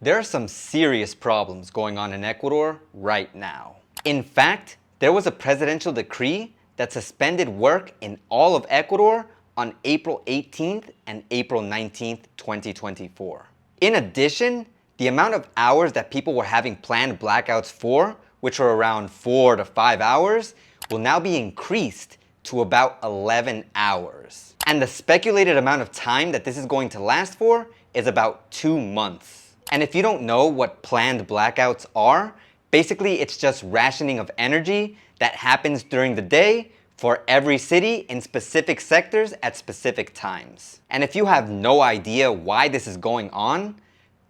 There are some serious problems going on in Ecuador right now. In fact, there was a presidential decree that suspended work in all of Ecuador on April 18th and April 19th, 2024. In addition, the amount of hours that people were having planned blackouts for, which were around 4 to 5 hours, will now be increased to about 11 hours. And the speculated amount of time that this is going to last for is about 2 months. And if you don't know what planned blackouts are, basically it's just rationing of energy that happens during the day for every city in specific sectors at specific times. And if you have no idea why this is going on,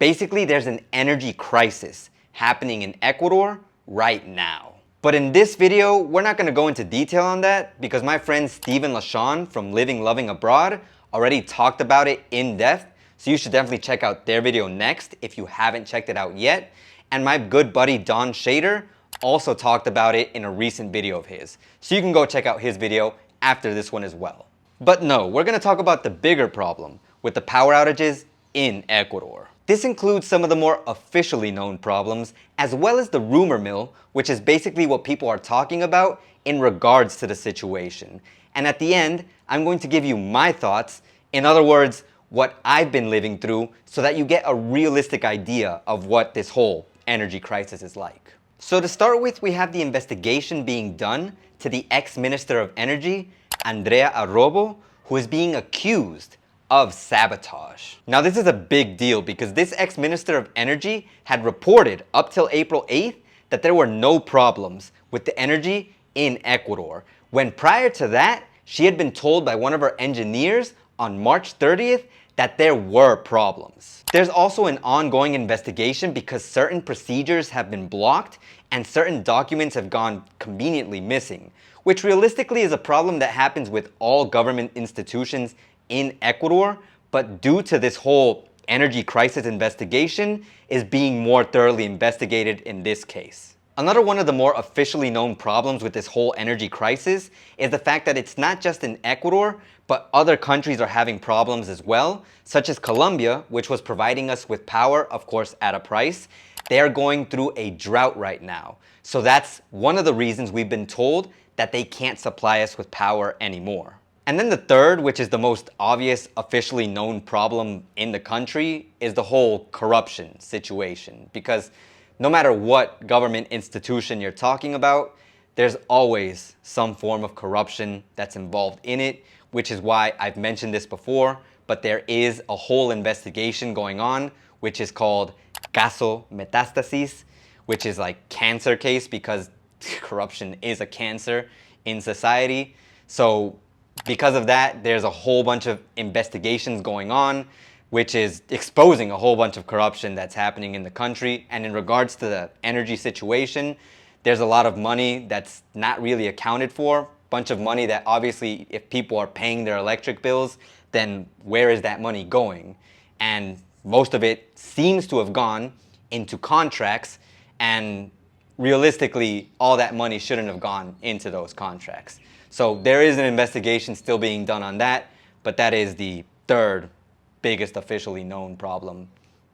basically there's an energy crisis happening in Ecuador right now. But in this video, we're not going to go into detail on that because my friend Steven LaShawn from Living Loving Abroad already talked about it in depth. So you should definitely check out their video next if you haven't checked it out yet. And my good buddy Don Shader also talked about it in a recent video of his. So you can go check out his video after this one as well. But no, we're going to talk about the bigger problem with the power outages in Ecuador. This includes some of the more officially known problems, as well as the rumor mill, which is basically what people are talking about in regards to the situation. And at the end, I'm going to give you my thoughts. In other words, what I've been living through so that you get a realistic idea of what this whole energy crisis is like. So to start with, we have the investigation being done to the ex-Minister of Energy, Andrea Arrobo, who is being accused of sabotage. Now this is a big deal because this ex-Minister of Energy had reported up till April 8th that there were no problems with the energy in Ecuador, when prior to that, she had been told by one of her engineers on March 30th that there were problems. There's also an ongoing investigation because certain procedures have been blocked and certain documents have gone conveniently missing, which realistically is a problem that happens with all government institutions in Ecuador, but due to this whole energy crisis investigation is being more thoroughly investigated in this case. Another one of the more officially known problems with this whole energy crisis is the fact that it's not just in Ecuador, but other countries are having problems as well, such as Colombia, which was providing us with power, of course, at a price. They are going through a drought right now. So that's one of the reasons we've been told that they can't supply us with power anymore. And then the third, which is the most obvious officially known problem in the country, is the whole corruption situation. Because no matter what government institution you're talking about, there's always some form of corruption that's involved in it, which is why I've mentioned this before, but there is a whole investigation going on, which is called Caso Metastasis, which is like cancer case because corruption is a cancer in society. So because of that, there's a whole bunch of investigations going on, which is exposing a whole bunch of corruption that's happening in the country. And in regards to the energy situation, there's a lot of money that's not really accounted for. Bunch of money that obviously if people are paying their electric bills, then where is that money going? And most of it seems to have gone into contracts, and realistically all that money shouldn't have gone into those contracts. So there is an investigation still being done on that, but that is the third biggest officially known problem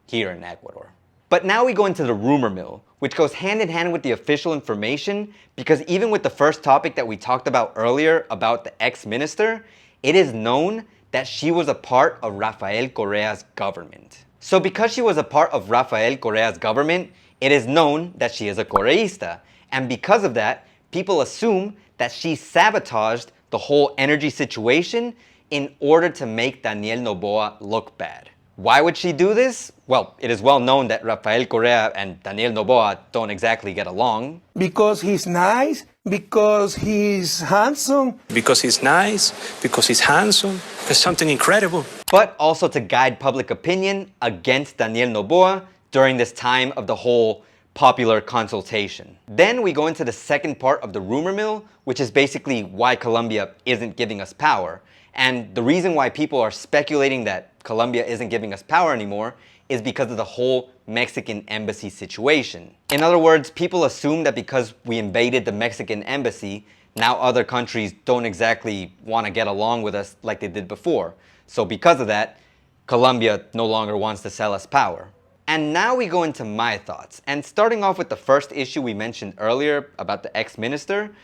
here in Ecuador. But now we go into the rumor mill, which goes hand in hand with the official information, because even with the first topic that we talked about earlier about the ex-minister, it is known that she was a part of Rafael Correa's government. So because she was a part of Rafael Correa's government, it is known that she is a Correísta. And because of that, people assume that she sabotaged the whole energy situation in order to make Daniel Noboa look bad. Why would she do this? Well, it is well known that Rafael Correa and Daniel Noboa don't exactly get along. Because he's nice, because he's handsome. Because he's nice, because he's handsome. There's something incredible. But also to guide public opinion against Daniel Noboa during this time of the whole popular consultation. Then we go into the second part of the rumor mill, which is basically why Colombia isn't giving us power. And the reason why people are speculating that Colombia isn't giving us power anymore is because of the whole Mexican embassy situation. In other words, people assume that because we invaded the Mexican embassy, now other countries don't exactly want to get along with us like they did before. So because of that, Colombia no longer wants to sell us power. And now we go into my thoughts. And starting off with the first issue we mentioned earlier about the ex-minister,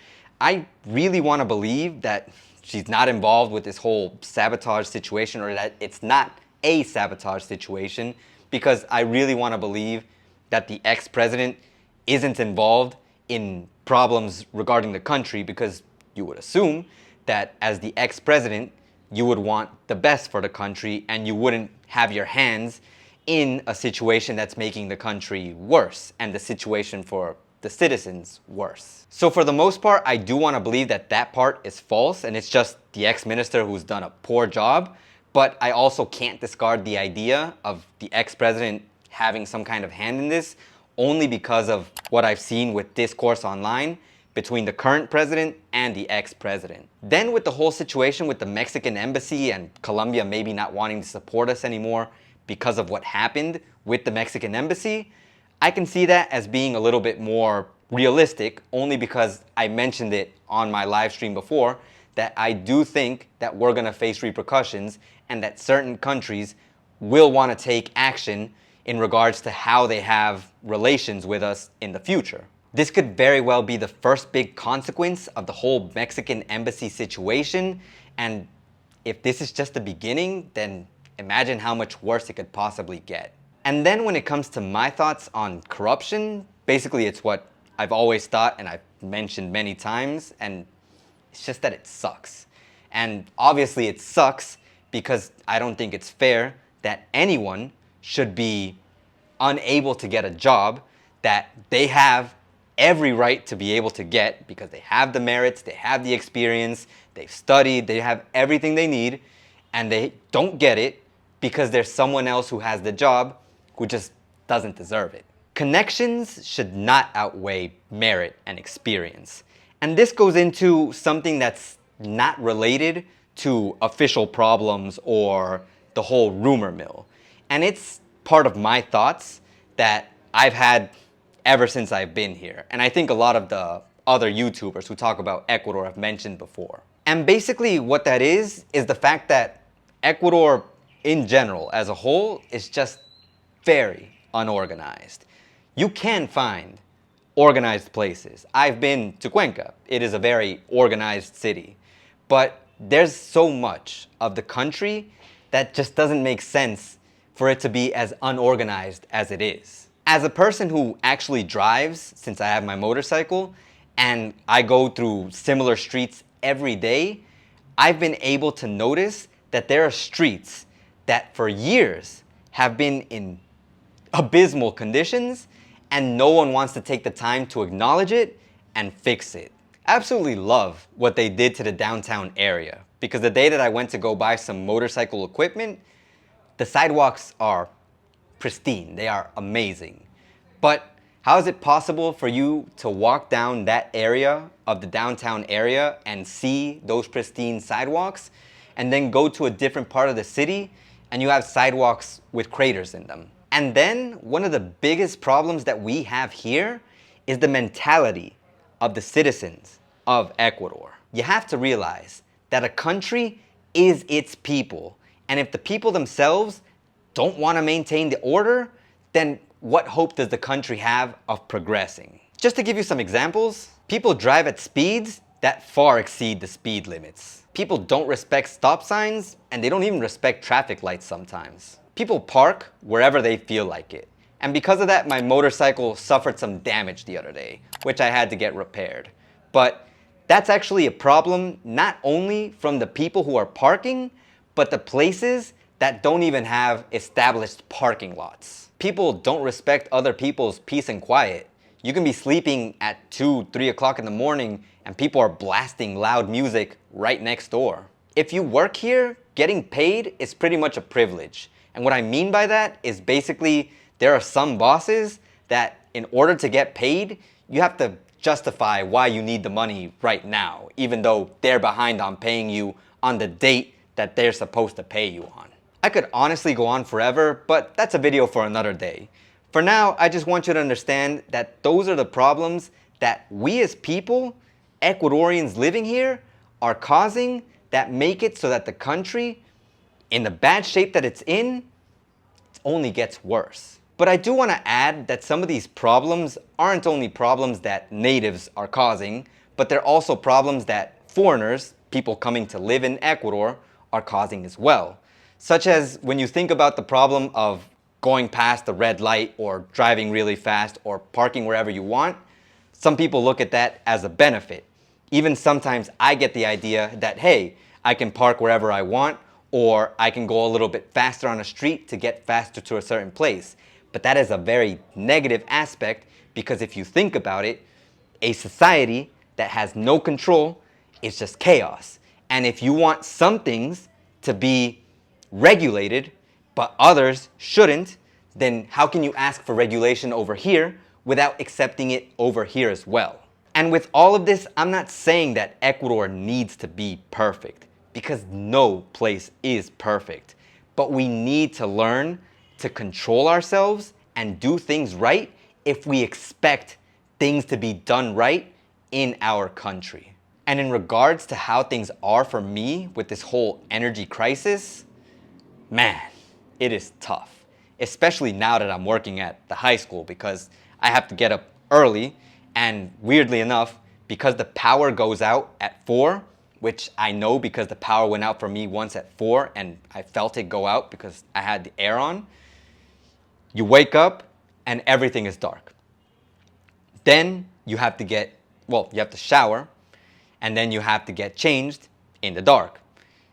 I really want to believe that she's not involved with this whole sabotage situation, or that it's not a sabotage situation, because I really want to believe that the ex-president isn't involved in problems regarding the country, because you would assume that as the ex-president, you would want the best for the country and you wouldn't have your hands in a situation that's making the country worse and the situation for the citizens worse. So for the most part, I do want to believe that that part is false and it's just the ex-minister who's done a poor job, but I also can't discard the idea of the ex-president having some kind of hand in this, only because of what I've seen with discourse online between the current president and the ex-president. Then with the whole situation with the Mexican embassy and Colombia maybe not wanting to support us anymore because of what happened with the Mexican embassy, I can see that as being a little bit more realistic, only because I mentioned it on my live stream before, that I do think that we're gonna face repercussions and that certain countries will wanna take action in regards to how they have relations with us in the future. This could very well be the first big consequence of the whole Mexican embassy situation, and if this is just the beginning, then imagine how much worse it could possibly get. And then when it comes to my thoughts on corruption, basically it's what I've always thought and I've mentioned many times, and it's just that it sucks. And obviously it sucks because I don't think it's fair that anyone should be unable to get a job that they have every right to be able to get because they have the merits, they have the experience, they've studied, they have everything they need, and they don't get it because there's someone else who has the job who just doesn't deserve it. Connections should not outweigh merit and experience. And this goes into something that's not related to official problems or the whole rumor mill. And it's part of my thoughts that I've had ever since I've been here. And I think a lot of the other YouTubers who talk about Ecuador have mentioned before. And basically what that is the fact that Ecuador in general as a whole is just very unorganized. You can find organized places. I've been to Cuenca. It is a very organized city. But there's so much of the country that just doesn't make sense for it to be as unorganized as it is. As a person who actually drives, since I have my motorcycle, and I go through similar streets every day, I've been able to notice that there are streets that for years have been in abysmal conditions and no one wants to take the time to acknowledge it and fix it. I absolutely love what they did to the downtown area, because the day that I went to go buy some motorcycle equipment, the sidewalks are pristine, they are amazing. But how is it possible for you to walk down that area of the downtown area and see those pristine sidewalks and then go to a different part of the city and you have sidewalks with craters in them? And then one of the biggest problems that we have here is the mentality of the citizens of Ecuador. You have to realize that a country is its people, and if the people themselves don't want to maintain the order, then what hope does the country have of progressing? Just to give you some examples, people drive at speeds that far exceed the speed limits. People don't respect stop signs, and they don't even respect traffic lights sometimes. People park wherever they feel like it. And because of that, my motorcycle suffered some damage the other day, which I had to get repaired. But that's actually a problem not only from the people who are parking, but the places that don't even have established parking lots. People don't respect other people's peace and quiet. You can be sleeping at 2, 3 o'clock in the morning and people are blasting loud music right next door. If you work here, getting paid is pretty much a privilege. And what I mean by that is basically there are some bosses that in order to get paid, you have to justify why you need the money right now, even though they're behind on paying you on the date that they're supposed to pay you on. I could honestly go on forever, but that's a video for another day. For now, I just want you to understand that those are the problems that we as people, Ecuadorians living here, are causing that make it so that the country, in the bad shape that it's in, it only gets worse. But I do want to add that some of these problems aren't only problems that natives are causing, but they're also problems that foreigners, people coming to live in Ecuador, are causing as well. Such as when you think about the problem of going past the red light or driving really fast or parking wherever you want, some people look at that as a benefit. Even sometimes I get the idea that, hey, I can park wherever I want, or I can go a little bit faster on a street to get faster to a certain place. But that is a very negative aspect, because if you think about it, a society that has no control is just chaos. And if you want some things to be regulated, but others shouldn't, then how can you ask for regulation over here without accepting it over here as well? And with all of this, I'm not saying that Ecuador needs to be perfect, because no place is perfect. But we need to learn to control ourselves and do things right if we expect things to be done right in our country. And in regards to how things are for me with this whole energy crisis, man, it is tough. Especially now that I'm working at the high school, because I have to get up early, and weirdly enough, because the power goes out at 4, which I know because the power went out for me once at 4 and I felt it go out because I had the air on, you wake up and everything is dark. Then you have to you have to shower, and then you have to get changed in the dark.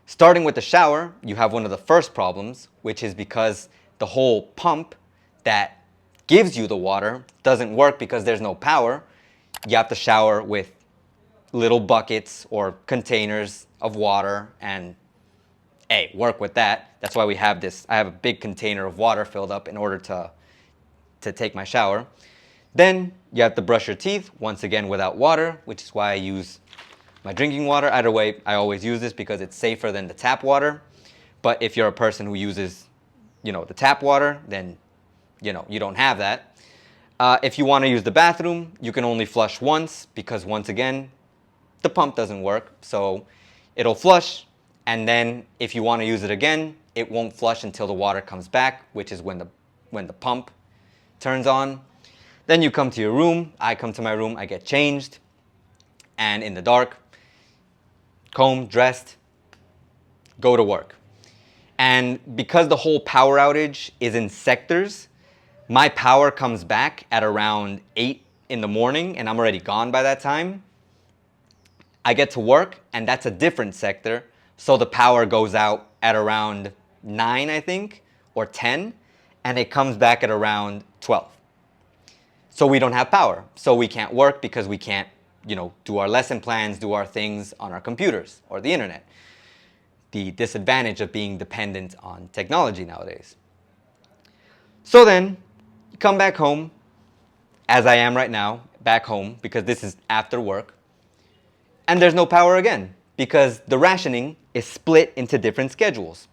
Starting with the shower, you have one of the first problems, which is because the whole pump that gives you the water doesn't work because there's no power. You have to shower with little buckets or containers of water, and hey, work with that. That's why we have this. I have a big container of water filled up in order to take my shower. Then you have to brush your teeth, once again without water, which is why I use my drinking water. Either way, I always use this because it's safer than the tap water. But if you're a person who uses, the tap water, then, you don't have that. If you want to use the bathroom, you can only flush once because, once again, the pump doesn't work. So it'll flush, and then if you want to use it again, it won't flush until the water comes back, which is when the pump turns on. Then you come to your room. I come to my room. I get changed, and in the dark, comb, dressed, go to work. And because the whole power outage is in sectors, my power comes back at around 8 in the morning, and I'm already gone by that time. I get to work, and that's a different sector, so the power goes out at around 9, I think, or 10, and it comes back at around 12. So we don't have power, so we can't work because we can't, do our lesson plans, do our things on our computers or the internet. The disadvantage of being dependent on technology nowadays. So then, you come back home, as I am right now, back home, because this is after work, and there's no power again, because the rationing is split into different schedules.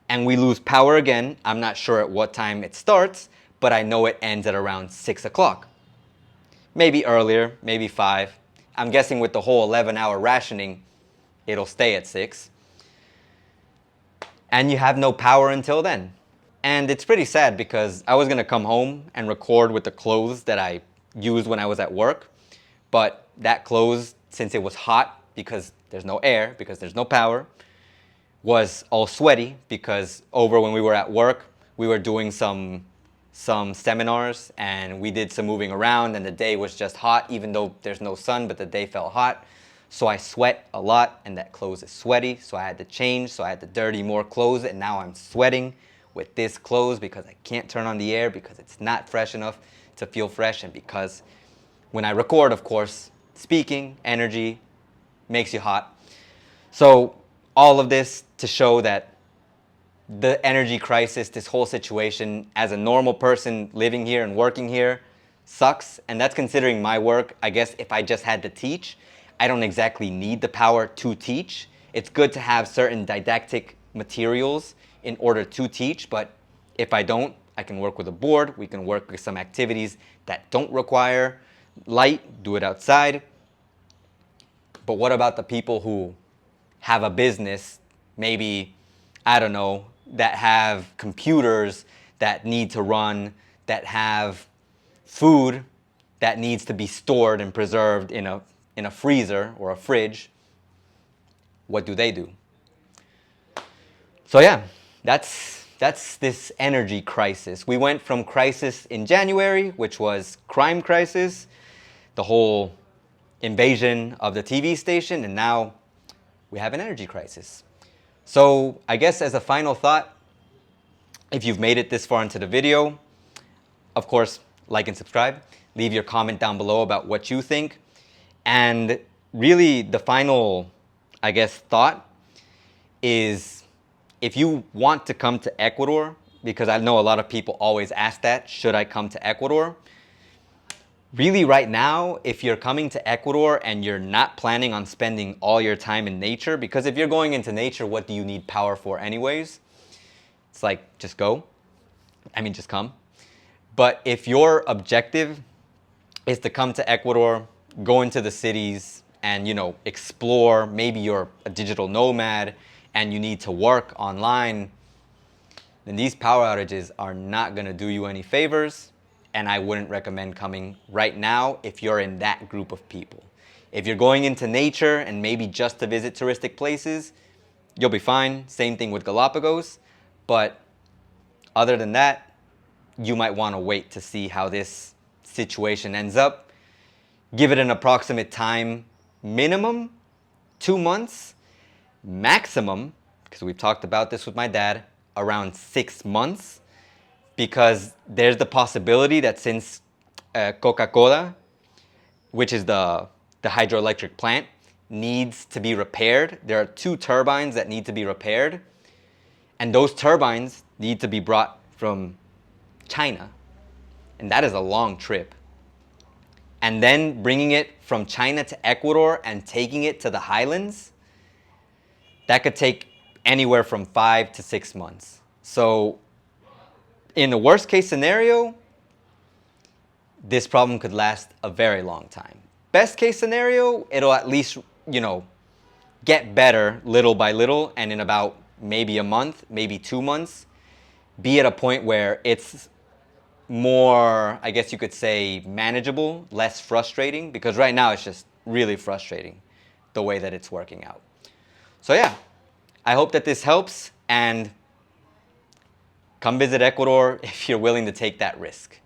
And we lose power again. I'm not sure at what time it starts, but I know it ends at around 6 o'clock. Maybe earlier, maybe 5. I'm guessing with the whole 11-hour rationing, it'll stay at 6. And you have no power until then. And it's pretty sad because I was going to come home and record with the clothes that I used when I was at work. But that clothes, since it was hot because there's no air, because there's no power, was all sweaty because over when we were at work, we were doing some seminars and we did some moving around, and the day was just hot even though there's no sun, but the day felt hot. So I sweat a lot, and that clothes is sweaty, so I had to change, so I had to dirty more clothes, and now I'm sweating with this clothes because I can't turn on the air because it's not fresh enough to feel fresh, and because when I record, of course, speaking, energy makes you hot. So all of this to show that the energy crisis, this whole situation, as a normal person living here and working here, sucks. And that's considering my work. I guess if I just had to teach, I don't exactly need the power to teach. It's good to have certain didactic materials in order to teach, but if I don't, I can work with a board. We can work with some activities that don't require light, do it outside. But what about the people who have a business, maybe, I don't know, that have computers that need to run, that have food that needs to be stored and preserved in a freezer or a fridge, what do they do? So yeah, that's this energy crisis. We went from crisis in January, which was crime crisis, the whole invasion of the TV station, and now we have an energy crisis. So I guess as a final thought, if you've made it this far into the video, of course, like and subscribe. Leave your comment down below about what you think. And really the final, I guess, thought is, if you want to come to Ecuador, because I know a lot of people always ask that, should I come to Ecuador? Really right now, if you're coming to Ecuador and you're not planning on spending all your time in nature, because if you're going into nature, what do you need power for anyways? It's like, just go. I mean, just come. But if your objective is to come to Ecuador, go into the cities and, explore, maybe you're a digital nomad and you need to work online, then these power outages are not going to do you any favors. And I wouldn't recommend coming right now if you're in that group of people. If you're going into nature and maybe just to visit touristic places, you'll be fine. Same thing with Galapagos. But other than that, you might want to wait to see how this situation ends up. Give it an approximate time, minimum 2 months, maximum, because we've talked about this with my dad, around 6 months. Because there's the possibility that since Coca-Cola, which is the hydroelectric plant, needs to be repaired, there are 2 turbines that need to be repaired. And those turbines need to be brought from China. And that is a long trip. And then bringing it from China to Ecuador and taking it to the highlands, that could take anywhere from 5 to 6 months. So in the worst case scenario, this problem could last a very long time. Best case scenario, it'll at least, get better little by little, and in about maybe a month, maybe 2 months, be at a point where it's more, I guess you could say, manageable, less frustrating, because right now it's just really frustrating the way that it's working out. So yeah, I hope that this helps, and come visit Ecuador if you're willing to take that risk.